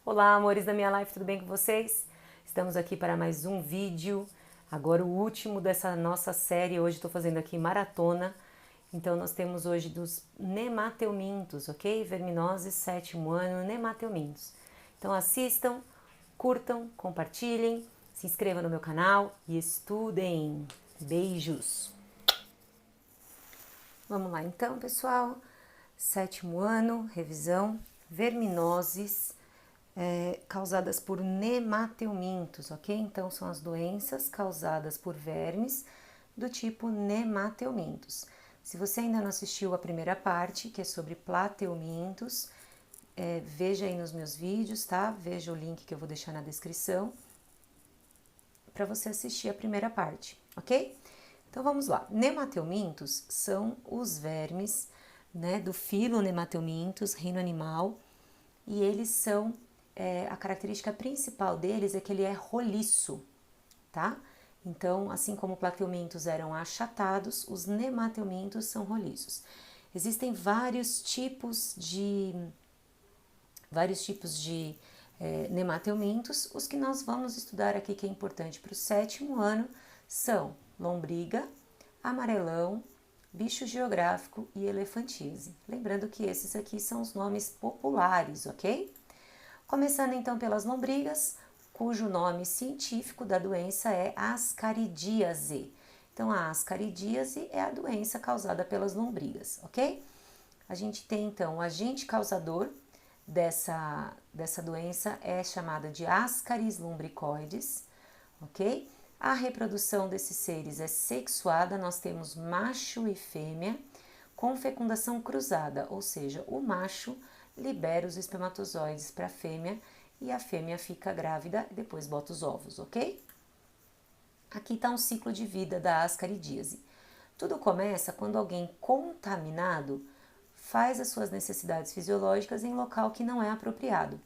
Olá, amores da minha live, tudo bem com vocês? Estamos aqui para mais um vídeo, agora o último dessa nossa série. Hoje estou fazendo aqui maratona, então nós temos hoje dos nemateumintos, ok? Verminoses, sétimo ano, nemateumintos. Então assistam, curtam, compartilhem, se inscrevam no meu canal e estudem. Beijos! Vamos lá então, pessoal. Sétimo ano, revisão, verminoses causadas por nemateumintos, ok? Então, são as doenças causadas por vermes do tipo nemateumintos. Se você ainda não assistiu a primeira parte, que é sobre plateumintos, veja aí nos meus vídeos, tá? Veja o link que eu vou deixar na descrição para você assistir a primeira parte, ok? Então, vamos lá. Nemateumintos são os vermes, né, do filo Nemateumintos, reino animal, e eles são a característica principal deles é que ele é roliço, tá? Então, assim como os plateumintos eram achatados, os nemateumintos são roliços. Existem vários tipos de nemateumintos. Os que nós vamos estudar aqui, que é importante para o sétimo ano, são lombriga, amarelão, bicho geográfico e elefantíase. Lembrando que esses aqui são os nomes populares, ok? Começando então pelas lombrigas, cujo nome científico da doença é ascaridíase. Então, a ascaridíase é a doença causada pelas lombrigas, ok? A gente tem então o agente causador dessa doença é chamada de Ascaris lumbricoides, ok? A reprodução desses seres é sexuada, nós temos macho e fêmea com fecundação cruzada, ou seja, o macho libera os espermatozoides para a fêmea e a fêmea fica grávida e depois bota os ovos, ok? Aqui está um ciclo de vida da ascaridíase. Tudo começa quando alguém contaminado faz as suas necessidades fisiológicas em local que não é apropriado.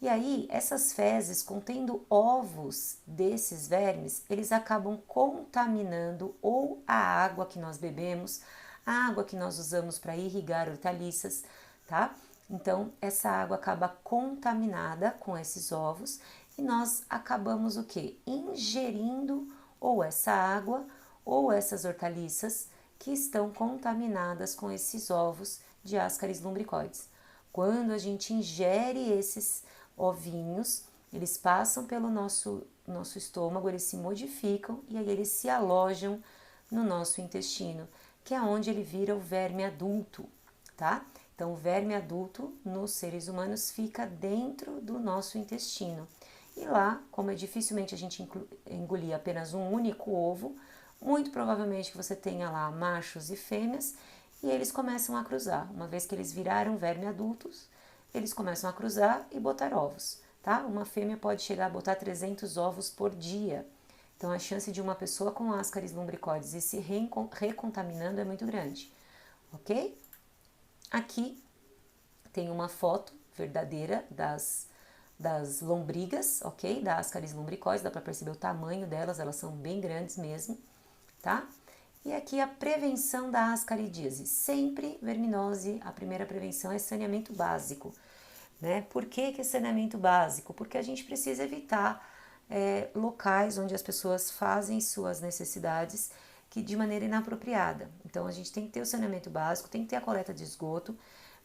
E aí, essas fezes contendo ovos desses vermes, eles acabam contaminando ou a água que nós bebemos, a água que nós usamos para irrigar hortaliças, tá? Então, essa água acaba contaminada com esses ovos e nós acabamos o quê? Ingerindo ou essa água ou essas hortaliças que estão contaminadas com esses ovos de Ascaris lumbricoides. Quando a gente ingere esses ovinhos, eles passam pelo nosso estômago, eles se modificam e aí eles se alojam no nosso intestino, que é onde ele vira o verme adulto, tá? Então, o verme adulto nos seres humanos fica dentro do nosso intestino. E lá, como é dificilmente a gente engolir apenas um único ovo, muito provavelmente que você tenha lá machos e fêmeas e eles começam a cruzar. Uma vez que eles viraram verme adultos, eles começam a cruzar e botar ovos, tá? Uma fêmea pode chegar a botar 300 ovos por dia. Então, a chance de uma pessoa com Ascaris lumbricoides e se recontaminando é muito grande, ok? Aqui tem uma foto verdadeira das lombrigas, ok? Da Ascaris lumbricoides, dá para perceber o tamanho delas, elas são bem grandes mesmo, tá? E aqui a prevenção da ascaridíase. Sempre verminose, a primeira prevenção é saneamento básico, né? Por que é saneamento básico? Porque a gente precisa evitar locais onde as pessoas fazem suas necessidades que de maneira inapropriada. Então a gente tem que ter o saneamento básico, tem que ter a coleta de esgoto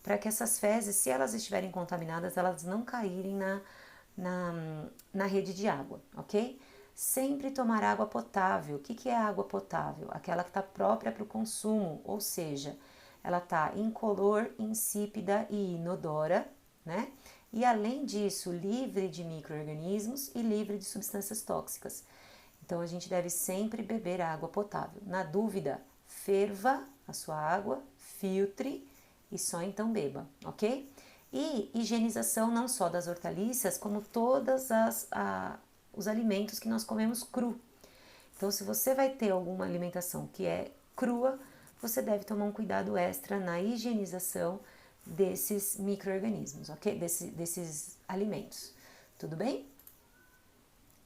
para que essas fezes, se elas estiverem contaminadas, elas não caírem na rede de água, ok? Sempre tomar água potável. O que é água potável? Aquela que está própria para o consumo, ou seja, ela está incolor, insípida e inodora, né? E além disso, livre de micro-organismos e livre de substâncias tóxicas. Então a gente deve sempre beber água potável. Na dúvida, ferva a sua água, filtre e só então beba, ok? E higienização não só das hortaliças, como todos os alimentos que nós comemos cru. Então, se você vai ter alguma alimentação que é crua, você deve tomar um cuidado extra na higienização desses micro-organismos, ok? Desses alimentos, tudo bem?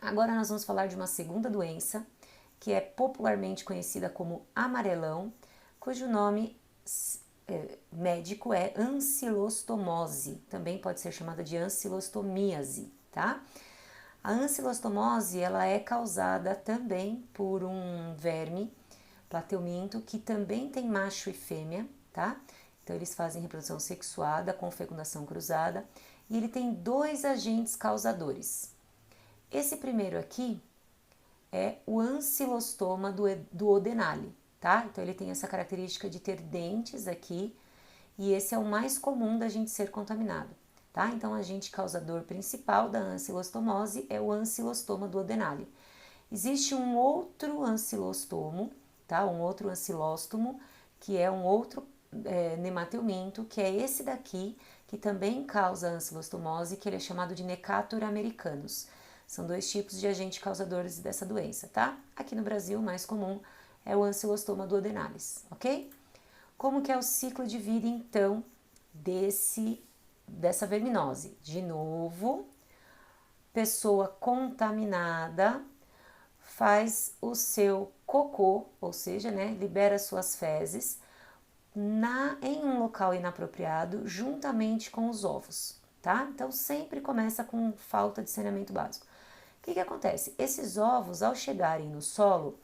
Agora nós vamos falar de uma segunda doença, que é popularmente conhecida como amarelão, cujo nome médico é ancilostomose, também pode ser chamada de ancilostomíase, tá? A ancilostomose, ela é causada também por um verme, plateuminto, que também tem macho e fêmea, tá? Então eles fazem reprodução sexuada com fecundação cruzada e ele tem 2 agentes causadores. Esse primeiro aqui é o ancilostoma duodenale, tá? Então ele tem essa característica de ter dentes aqui e esse é o mais comum da gente ser contaminado, tá? Então o agente causador principal da ancilostomose é o ancilostoma duodenale. Existe um outro ancilostomo, tá? Um outro ancilóstomo, que é um outro nemateuminto, que é esse daqui, que também causa ancilostomose, que ele é chamado de Necator americanus. São 2 tipos de agentes causadores dessa doença, tá? Aqui no Brasil, o mais comum é o ancilostoma duodenalis, ok? Como que é o ciclo de vida, então, dessa verminose? De novo, pessoa contaminada faz o seu cocô, ou seja, né, libera suas fezes em um local inapropriado, juntamente com os ovos, tá? Então sempre começa com falta de saneamento básico. O que acontece? Esses ovos, ao chegarem no solo,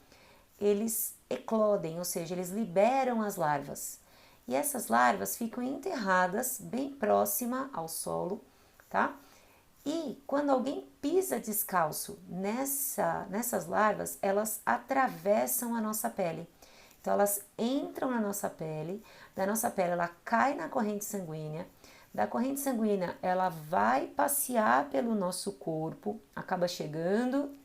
eles eclodem, ou seja, eles liberam as larvas. E essas larvas ficam enterradas bem próxima ao solo, tá? E quando alguém pisa descalço nessas larvas, elas atravessam a nossa pele. Então elas entram na nossa pele, da nossa pele ela cai na corrente sanguínea, da corrente sanguínea ela vai passear pelo nosso corpo, acaba chegando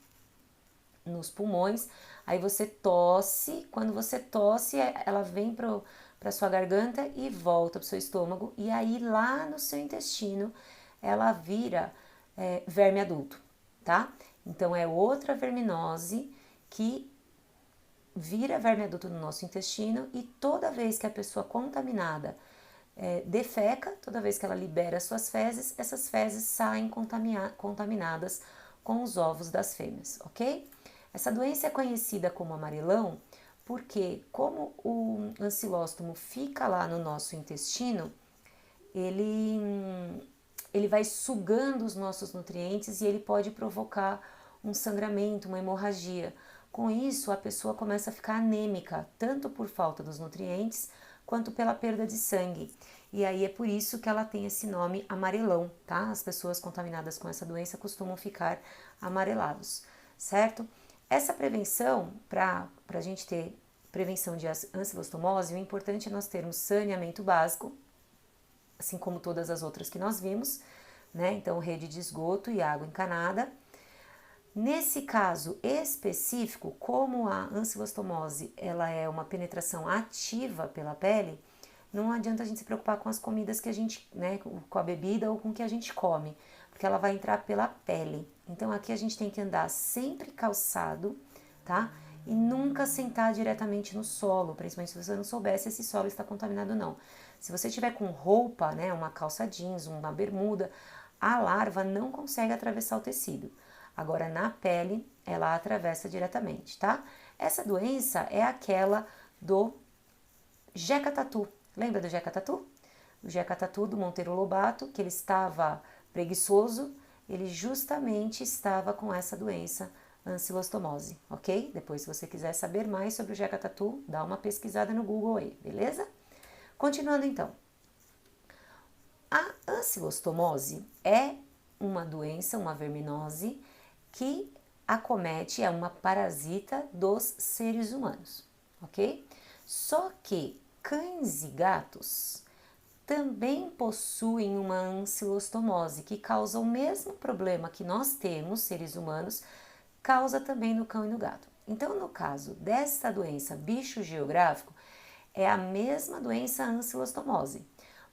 nos pulmões, aí você tosse, quando você tosse ela vem para sua garganta e volta para o seu estômago, e aí lá no seu intestino ela vira verme adulto, tá? Então é outra verminose que vira verme adulto no nosso intestino e toda vez que a pessoa contaminada defeca, toda vez que ela libera suas fezes, essas fezes saem contaminadas com os ovos das fêmeas, ok? Essa doença é conhecida como amarelão porque, como o ancilóstomo fica lá no nosso intestino, ele vai sugando os nossos nutrientes e ele pode provocar um sangramento, uma hemorragia. Com isso, a pessoa começa a ficar anêmica, tanto por falta dos nutrientes, quanto pela perda de sangue. E aí é por isso que ela tem esse nome amarelão, tá? As pessoas contaminadas com essa doença costumam ficar amarelados, certo? Essa prevenção, para a gente ter prevenção de ancilostomose, o importante é nós termos saneamento básico, assim como todas as outras que nós vimos, né? Então, rede de esgoto e água encanada. Nesse caso específico, como a ancilostomose ela é uma penetração ativa pela pele, não adianta a gente se preocupar com as comidas que a gente, né, com a bebida ou com o que a gente come, porque ela vai entrar pela pele. Então aqui a gente tem que andar sempre calçado, tá? E nunca sentar diretamente no solo, principalmente se você não souber se esse solo está contaminado ou não. Se você tiver com roupa, né, uma calça jeans, uma bermuda, a larva não consegue atravessar o tecido. Agora, na pele, ela atravessa diretamente, tá? Essa doença é aquela do Jeca Tatu. Lembra do Jeca Tatu? O Jeca Tatu do Monteiro Lobato, que ele estava preguiçoso, ele justamente estava com essa doença, ancilostomose, ok? Depois, se você quiser saber mais sobre o Jeca Tatu, dá uma pesquisada no Google aí, beleza? Continuando então. A ancilostomose é uma doença, uma verminose, que acomete, é uma parasita dos seres humanos, ok? Só que cães e gatos também possuem uma ancilostomose, que causa o mesmo problema que nós temos, seres humanos, causa também no cão e no gato. Então, no caso desta doença bicho geográfico, é a mesma doença ancilostomose.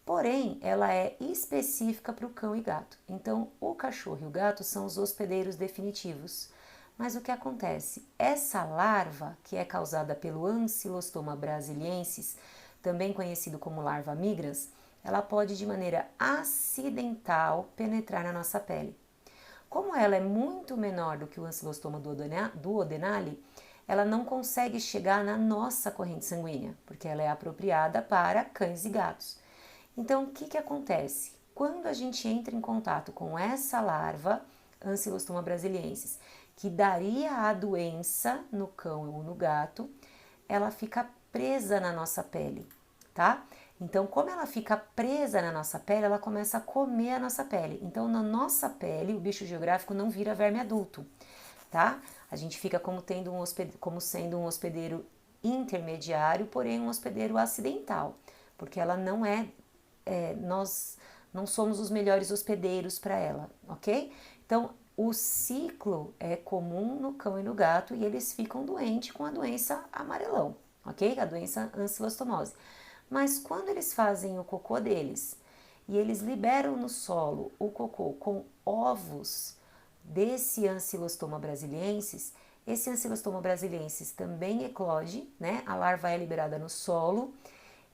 Porém, ela é específica para o cão e gato. Então, o cachorro e o gato são os hospedeiros definitivos. Mas o que acontece? Essa larva, que é causada pelo Ancylostoma brasiliensis, também conhecido como larva migrans, ela pode de maneira acidental penetrar na nossa pele. Como ela é muito menor do que o Ancylostoma duodenale, ela não consegue chegar na nossa corrente sanguínea, porque ela é apropriada para cães e gatos. Então, o que acontece? Quando a gente entra em contato com essa larva, Ancylostoma brasiliensis, que daria a doença no cão ou no gato, ela fica presa na nossa pele, tá? Então, como ela fica presa na nossa pele, ela começa a comer a nossa pele. Então, na nossa pele, o bicho geográfico não vira verme adulto, tá? A gente fica como sendo um hospedeiro intermediário, porém um hospedeiro acidental, porque ela não nós não somos os melhores hospedeiros para ela, ok? Então, o ciclo é comum no cão e no gato e eles ficam doentes com a doença amarelão, ok? A doença ancilostomose. Mas quando eles fazem o cocô deles e eles liberam no solo o cocô com ovos desse Ancylostoma brasiliensis, esse Ancylostoma brasiliensis também eclode, né? A larva é liberada no solo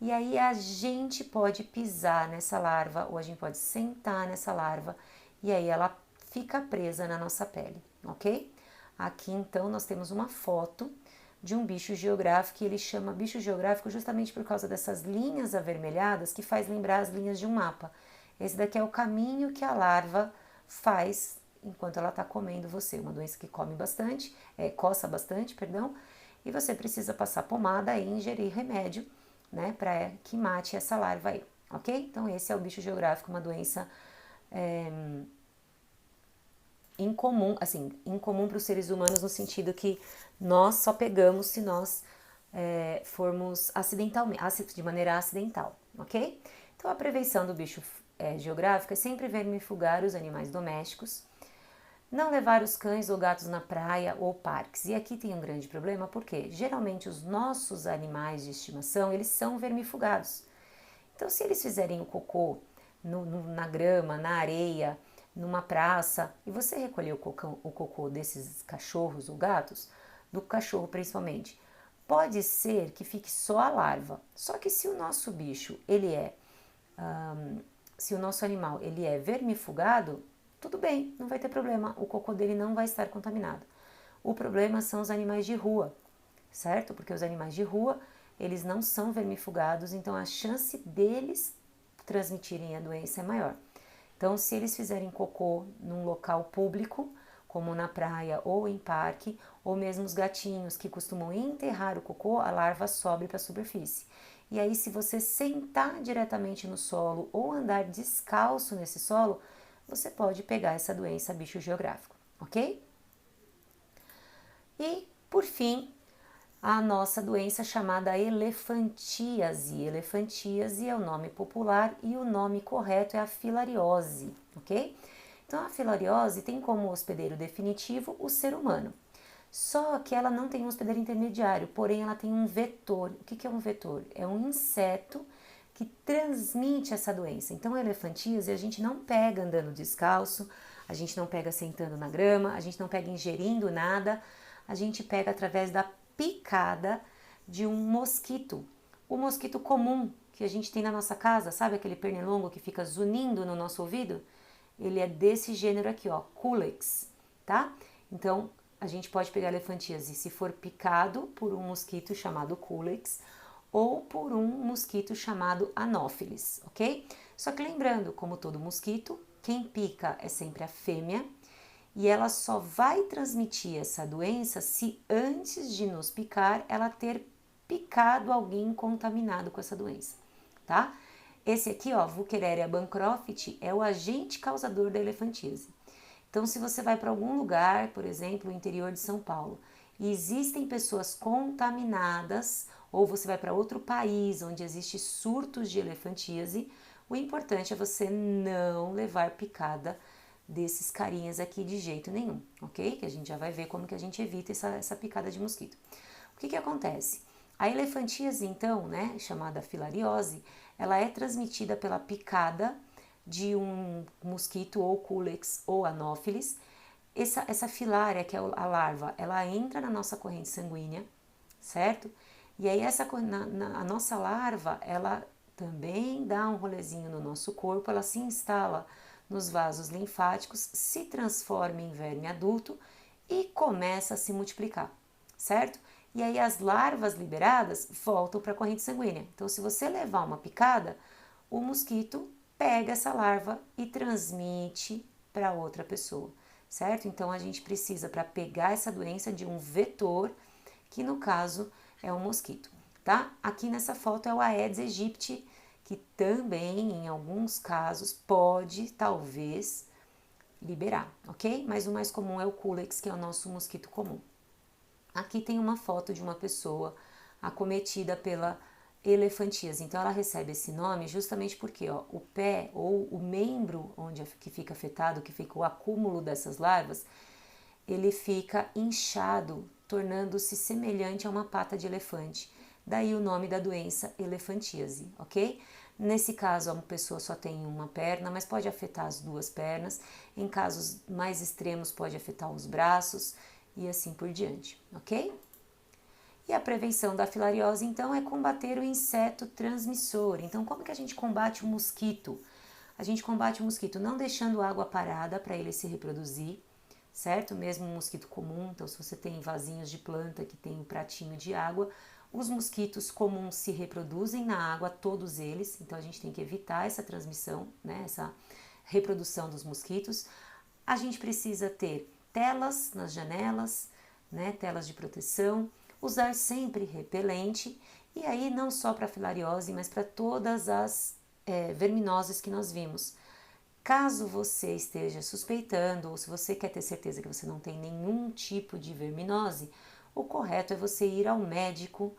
e aí a gente pode pisar nessa larva ou a gente pode sentar nessa larva e aí ela fica presa na nossa pele, ok? Aqui então nós temos uma foto de um bicho geográfico, que ele chama bicho geográfico justamente por causa dessas linhas avermelhadas que faz lembrar as linhas de um mapa. Esse daqui é o caminho que a larva faz enquanto ela está comendo você. Uma doença que come bastante, coça bastante, perdão, e você precisa passar pomada e ingerir remédio, né, para que mate essa larva aí, ok? Então esse é o bicho geográfico, uma doença incomum, assim, incomum para os seres humanos no sentido que nós só pegamos se nós formos acidentalmente, de maneira acidental, ok? Então a prevenção do bicho geográfico é sempre vermifugar os animais domésticos, não levar os cães ou gatos na praia ou parques. E aqui tem um grande problema porque geralmente os nossos animais de estimação, eles são vermifugados. Então se eles fizerem o cocô na grama, na areia, numa praça, e você recolher o cocô desses cachorros ou gatos, do cachorro principalmente, pode ser que fique só a larva. Só que se o nosso bicho, se o nosso animal, ele é vermifugado, tudo bem, não vai ter problema, o cocô dele não vai estar contaminado. O problema são os animais de rua, certo? Porque os animais de rua, eles não são vermifugados, então a chance deles transmitirem a doença é maior. Então, se eles fizerem cocô num local público, como na praia ou em parque, ou mesmo os gatinhos que costumam enterrar o cocô, a larva sobe para a superfície. E aí, se você sentar diretamente no solo ou andar descalço nesse solo, você pode pegar essa doença bicho geográfico, ok? E, por fim, a nossa doença chamada elefantíase. Elefantíase é o nome popular e o nome correto é a filariose, ok? Então, a filariose tem como hospedeiro definitivo o ser humano. Só que ela não tem um hospedeiro intermediário, porém ela tem um vetor. O que é um vetor? É um inseto que transmite essa doença. Então, a elefantíase a gente não pega andando descalço, a gente não pega sentando na grama, a gente não pega ingerindo nada, a gente pega através da picada de um mosquito. O mosquito comum que a gente tem na nossa casa, sabe aquele pernilongo que fica zunindo no nosso ouvido? Ele é desse gênero aqui, ó, Culex, tá? Então, a gente pode pegar elefantíase se for picado por um mosquito chamado Culex ou por um mosquito chamado Anopheles, ok? Só que lembrando, como todo mosquito, quem pica é sempre a fêmea e ela só vai transmitir essa doença se antes de nos picar ela ter picado alguém contaminado com essa doença, tá? Esse aqui, ó, Wuchereria bancroft, é o agente causador da elefantíase. Então, se você vai para algum lugar, por exemplo, o interior de São Paulo, e existem pessoas contaminadas, ou você vai para outro país onde existe surtos de elefantíase, o importante é você não levar picada desses carinhas aqui de jeito nenhum, ok? Que a gente já vai ver como que a gente evita essa picada de mosquito. O que acontece? A elefantíase, então, né, chamada filariose, ela é transmitida pela picada de um mosquito ou Culex ou Anopheles. Essa filária, que é a larva, ela entra na nossa corrente sanguínea, certo? E aí a nossa larva, ela também dá um rolezinho no nosso corpo, ela se instala nos vasos linfáticos, se transforma em verme adulto e começa a se multiplicar, certo? E aí as larvas liberadas voltam para a corrente sanguínea. Então, se você levar uma picada, o mosquito pega essa larva e transmite para outra pessoa, certo? Então, a gente precisa, para pegar essa doença, de um vetor, que no caso é um mosquito, tá? Aqui nessa foto é o Aedes aegypti, que também, em alguns casos, pode, talvez, liberar, ok? Mas o mais comum é o Culex, que é o nosso mosquito comum. Aqui tem uma foto de uma pessoa acometida pela elefantíase. Então ela recebe esse nome justamente porque ó, o pé ou o membro onde que fica afetado, que fica o acúmulo dessas larvas, ele fica inchado, tornando-se semelhante a uma pata de elefante. Daí o nome da doença, elefantíase, ok? Nesse caso, a pessoa só tem uma perna, mas pode afetar as duas pernas. Em casos mais extremos, pode afetar os braços e assim por diante, ok? E a prevenção da filariose, então, é combater o inseto transmissor. Então, como que a gente combate o mosquito? A gente combate o mosquito não deixando água parada para ele se reproduzir, certo? Mesmo um mosquito comum, então se você tem vasinhos de planta que tem um pratinho de água, os mosquitos comuns se reproduzem na água, todos eles, então a gente tem que evitar essa transmissão, né? Essa reprodução dos mosquitos. A gente precisa ter telas nas janelas, né? Telas de proteção, usar sempre repelente, e aí não só para filariose, mas para todas as verminoses que nós vimos. Caso você esteja suspeitando ou se você quer ter certeza que você não tem nenhum tipo de verminose, o correto é você ir ao médico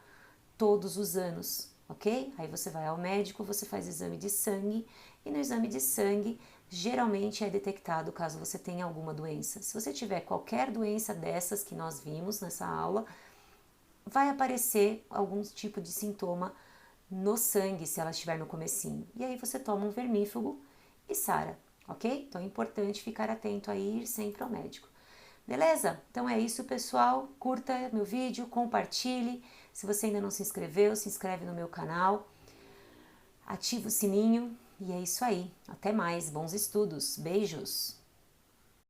todos os anos, ok? Aí você vai ao médico, você faz exame de sangue e no exame de sangue geralmente é detectado caso você tenha alguma doença. Se você tiver qualquer doença dessas que nós vimos nessa aula, vai aparecer algum tipo de sintoma no sangue se ela estiver no comecinho. E aí você toma um vermífugo e sara, ok? Então é importante ficar atento a ir sempre ao médico. Beleza? Então é isso, pessoal. Curta meu vídeo, compartilhe. Se você ainda não se inscreveu, se inscreve no meu canal. Ativa o sininho e é isso aí. Até mais, bons estudos. Beijos!